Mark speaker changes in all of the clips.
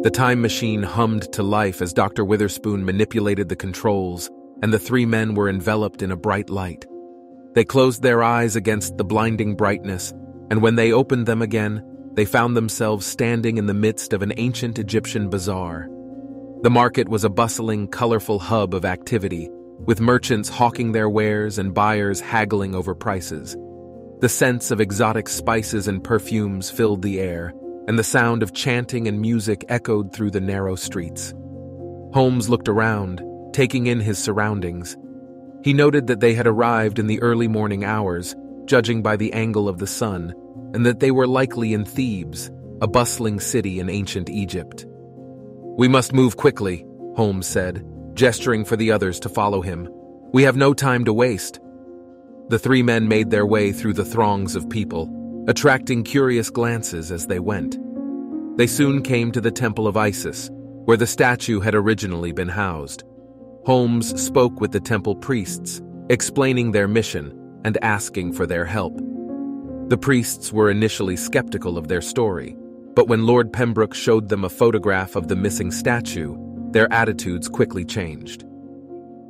Speaker 1: The time machine hummed to life as Dr. Witherspoon manipulated the controls, and the three men were enveloped in a bright light. They closed their eyes against the blinding brightness, and when they opened them again, they found themselves standing in the midst of an ancient Egyptian bazaar. The market was a bustling, colorful hub of activity, with merchants hawking their wares and buyers haggling over prices. The scents of exotic spices and perfumes filled the air, and the sound of chanting and music echoed through the narrow streets. Holmes looked around, taking in his surroundings. He noted that they had arrived in the early morning hours, judging by the angle of the sun, and that they were likely in Thebes, a bustling city in ancient Egypt. "We must move quickly," Holmes said, gesturing for the others to follow him. "We have no time to waste." The three men made their way through the throngs of people, attracting curious glances as they went. They soon came to the Temple of Isis, where the statue had originally been housed. Holmes spoke with the temple priests, explaining their mission and asking for their help. The priests were initially skeptical of their story, but when Lord Pembroke showed them a photograph of the missing statue, their attitudes quickly changed.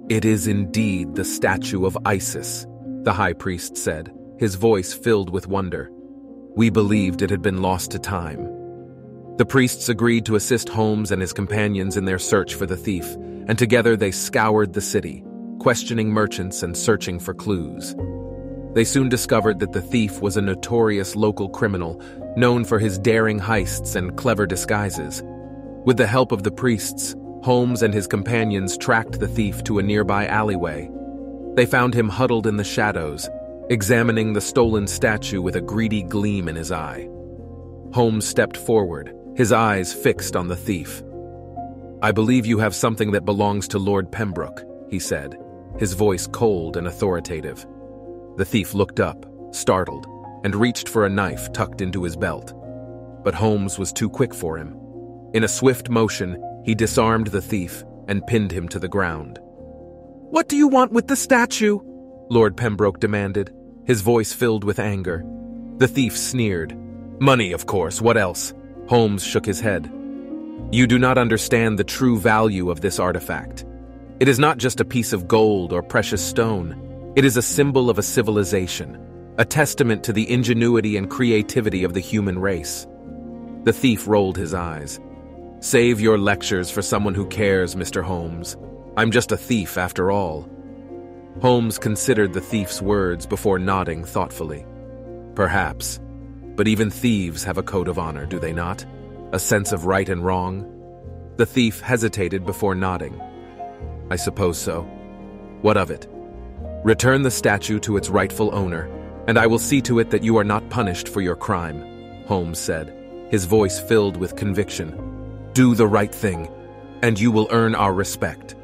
Speaker 1: "It is indeed the statue of Isis," the high priest said, his voice filled with wonder. "We believed it had been lost to time." The priests agreed to assist Holmes and his companions in their search for the thief, and together they scoured the city, questioning merchants and searching for clues. They soon discovered that the thief was a notorious local criminal, known for his daring heists and clever disguises. With the help of the priests, Holmes and his companions tracked the thief to a nearby alleyway. They found him huddled in the shadows, examining the stolen statue with a greedy gleam in his eye. Holmes stepped forward, his eyes fixed on the thief. "I believe you have something that belongs to Lord Pembroke," he said, his voice cold and authoritative. The thief looked up, startled, and reached for a knife tucked into his belt. But Holmes was too quick for him. In a swift motion, he disarmed the thief and pinned him to the ground. "What do you want with the statue?" Lord Pembroke demanded, his voice filled with anger. The thief sneered. "Money, of course, what else?" Holmes shook his head. "You do not understand the true value of this artifact. It is not just a piece of gold or precious stone. It is a symbol of a civilization, a testament to the ingenuity and creativity of the human race." The thief rolled his eyes. "Save your lectures for someone who cares, Mr. Holmes. I'm just a thief after all." Holmes considered the thief's words before nodding thoughtfully. "Perhaps. But even thieves have a code of honor, do they not? A sense of right and wrong?" The thief hesitated before nodding. "I suppose so. What of it? Return the statue to its rightful owner, and I will see to it that you are not punished for your crime," Holmes said, his voice filled with conviction. "Do the right thing, and you will earn our respect."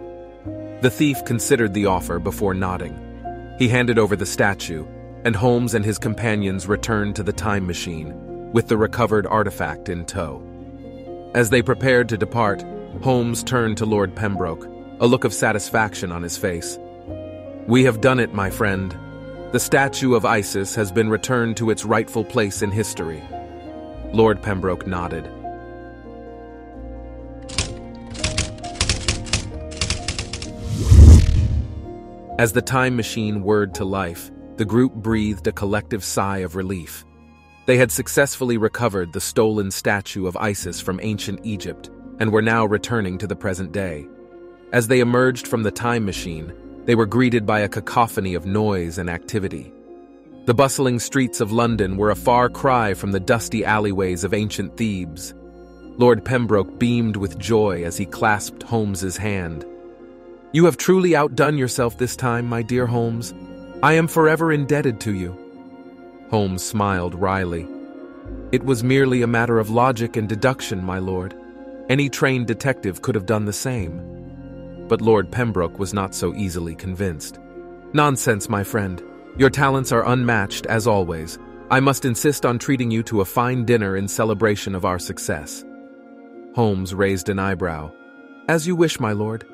Speaker 1: The thief considered the offer before nodding. He handed over the statue, and Holmes and his companions returned to the time machine, with the recovered artifact in tow. As they prepared to depart, Holmes turned to Lord Pembroke, a look of satisfaction on his face. "We have done it, my friend. The statue of Isis has been returned to its rightful place in history." Lord Pembroke nodded. As the time machine whirred to life, the group breathed a collective sigh of relief. They had successfully recovered the stolen statue of Isis from ancient Egypt and were now returning to the present day. As they emerged from the time machine, they were greeted by a cacophony of noise and activity. The bustling streets of London were a far cry from the dusty alleyways of ancient Thebes. Lord Pembroke beamed with joy as he clasped Holmes's hand. "You have truly outdone yourself this time, my dear Holmes. I am forever indebted to you." Holmes smiled wryly. "It was merely a matter of logic and deduction, my lord. Any trained detective could have done the same." But Lord Pembroke was not so easily convinced. "Nonsense, my friend. Your talents are unmatched, as always. I must insist on treating you to a fine dinner in celebration of our success." Holmes raised an eyebrow. "As you wish, my lord.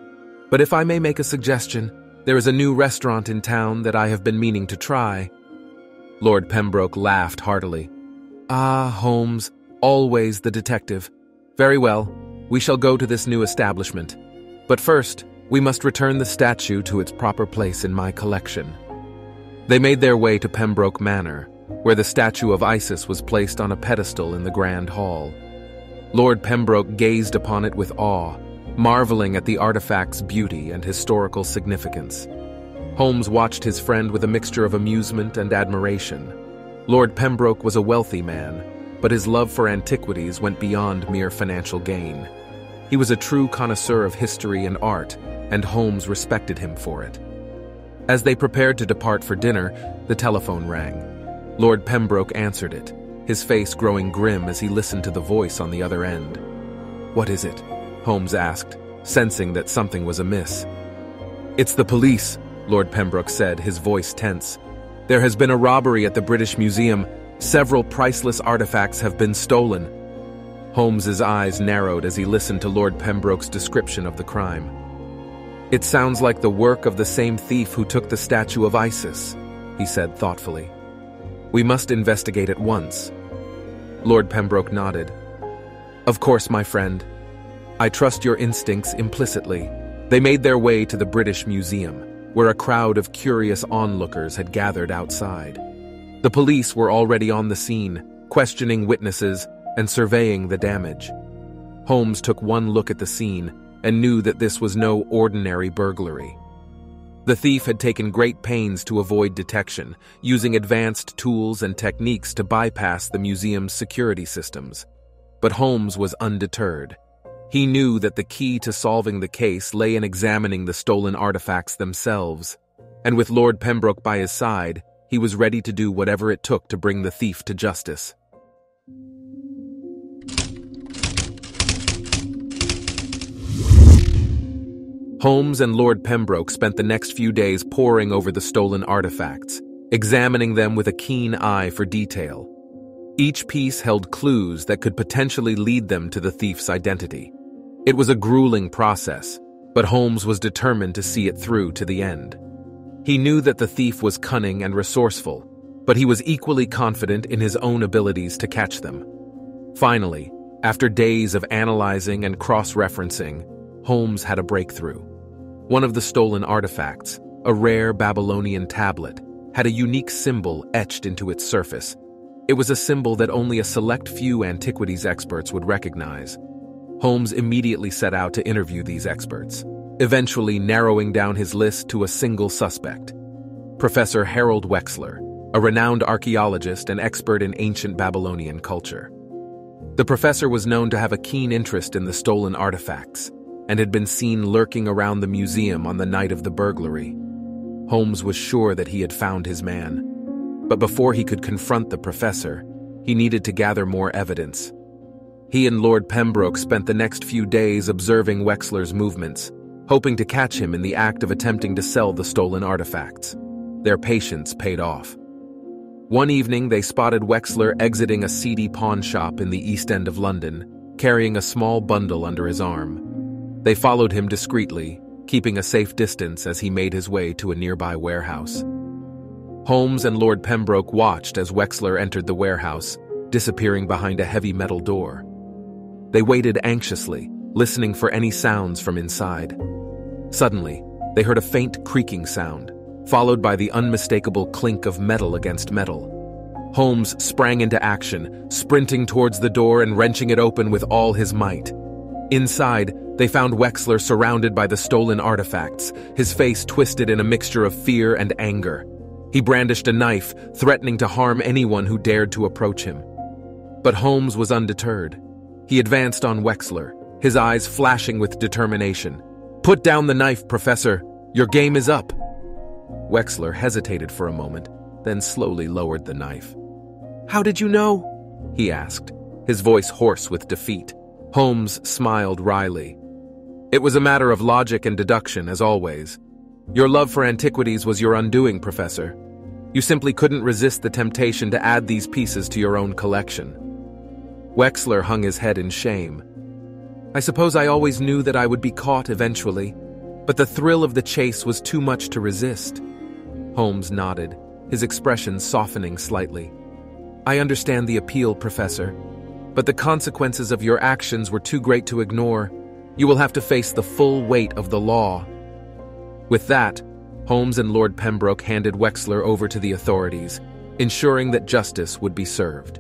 Speaker 1: But if I may make a suggestion, there is a new restaurant in town that I have been meaning to try." Lord Pembroke laughed heartily. "Ah, Holmes, always the detective. Very well. We shall go to this new establishment. But first, we must return the statue to its proper place in my collection." They made their way to Pembroke Manor, where the statue of Isis was placed on a pedestal in the Grand Hall. Lord Pembroke gazed upon it with awe, marveling at the artifact's beauty and historical significance. Holmes watched his friend with a mixture of amusement and admiration. Lord Pembroke was a wealthy man, but his love for antiquities went beyond mere financial gain. He was a true connoisseur of history and art, and Holmes respected him for it. As they prepared to depart for dinner, the telephone rang. Lord Pembroke answered it, his face growing grim as he listened to the voice on the other end. "What is it?" Holmes asked, sensing that something was amiss. "It's the police," Lord Pembroke said, his voice tense. "There has been a robbery at the British Museum. Several priceless artifacts have been stolen." Holmes's eyes narrowed as he listened to Lord Pembroke's description of the crime. "It sounds like the work of the same thief who took the statue of Isis," he said thoughtfully. "We must investigate at once." Lord Pembroke nodded. "Of course, my friend. I trust your instincts implicitly." They made their way to the British Museum, where a crowd of curious onlookers had gathered outside. The police were already on the scene, questioning witnesses and surveying the damage. Holmes took one look at the scene and knew that this was no ordinary burglary. The thief had taken great pains to avoid detection, using advanced tools and techniques to bypass the museum's security systems. But Holmes was undeterred. He knew that the key to solving the case lay in examining the stolen artifacts themselves, and with Lord Pembroke by his side, he was ready to do whatever it took to bring the thief to justice. Holmes and Lord Pembroke spent the next few days poring over the stolen artifacts, examining them with a keen eye for detail. Each piece held clues that could potentially lead them to the thief's identity. It was a grueling process, but Holmes was determined to see it through to the end. He knew that the thief was cunning and resourceful, but he was equally confident in his own abilities to catch them. Finally, after days of analyzing and cross-referencing, Holmes had a breakthrough. One of the stolen artifacts, a rare Babylonian tablet, had a unique symbol etched into its surface. It was a symbol that only a select few antiquities experts would recognize. Holmes immediately set out to interview these experts, eventually narrowing down his list to a single suspect: Professor Harold Wexler, a renowned archaeologist and expert in ancient Babylonian culture. The professor was known to have a keen interest in the stolen artifacts, and had been seen lurking around the museum on the night of the burglary. Holmes was sure that he had found his man. But before he could confront the professor, he needed to gather more evidence. He and Lord Pembroke spent the next few days observing Wexler's movements, hoping to catch him in the act of attempting to sell the stolen artifacts. Their patience paid off. One evening, they spotted Wexler exiting a seedy pawn shop in the East End of London, carrying a small bundle under his arm. They followed him discreetly, keeping a safe distance as he made his way to a nearby warehouse. Holmes and Lord Pembroke watched as Wexler entered the warehouse, disappearing behind a heavy metal door. They waited anxiously, listening for any sounds from inside. Suddenly, they heard a faint creaking sound, followed by the unmistakable clink of metal against metal. Holmes sprang into action, sprinting towards the door and wrenching it open with all his might. Inside, they found Wexler surrounded by the stolen artifacts, his face twisted in a mixture of fear and anger. He brandished a knife, threatening to harm anyone who dared to approach him. But Holmes was undeterred. He advanced on Wexler, his eyes flashing with determination. "Put down the knife, Professor. Your game is up." Wexler hesitated for a moment, then slowly lowered the knife. "How did you know?" he asked, his voice hoarse with defeat. Holmes smiled wryly. "It was a matter of logic and deduction, as always. Your love for antiquities was your undoing, Professor. You simply couldn't resist the temptation to add these pieces to your own collection." Wexler hung his head in shame. "I suppose I always knew that I would be caught eventually, but the thrill of the chase was too much to resist." Holmes nodded, his expression softening slightly. "I understand the appeal, Professor, but the consequences of your actions were too great to ignore. You will have to face the full weight of the law." With that, Holmes and Lord Pembroke handed Wexler over to the authorities, ensuring that justice would be served.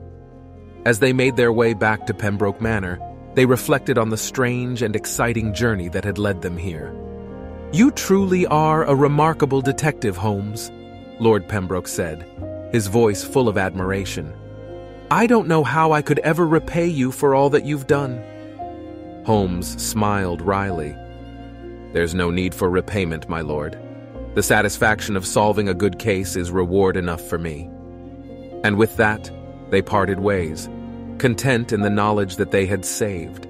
Speaker 1: As they made their way back to Pembroke Manor, they reflected on the strange and exciting journey that had led them here. "You truly are a remarkable detective, Holmes," Lord Pembroke said, his voice full of admiration. "I don't know how I could ever repay you for all that you've done." Holmes smiled wryly. "There's no need for repayment, my lord. The satisfaction of solving a good case is reward enough for me." And with that, they parted ways, content in the knowledge that they had saved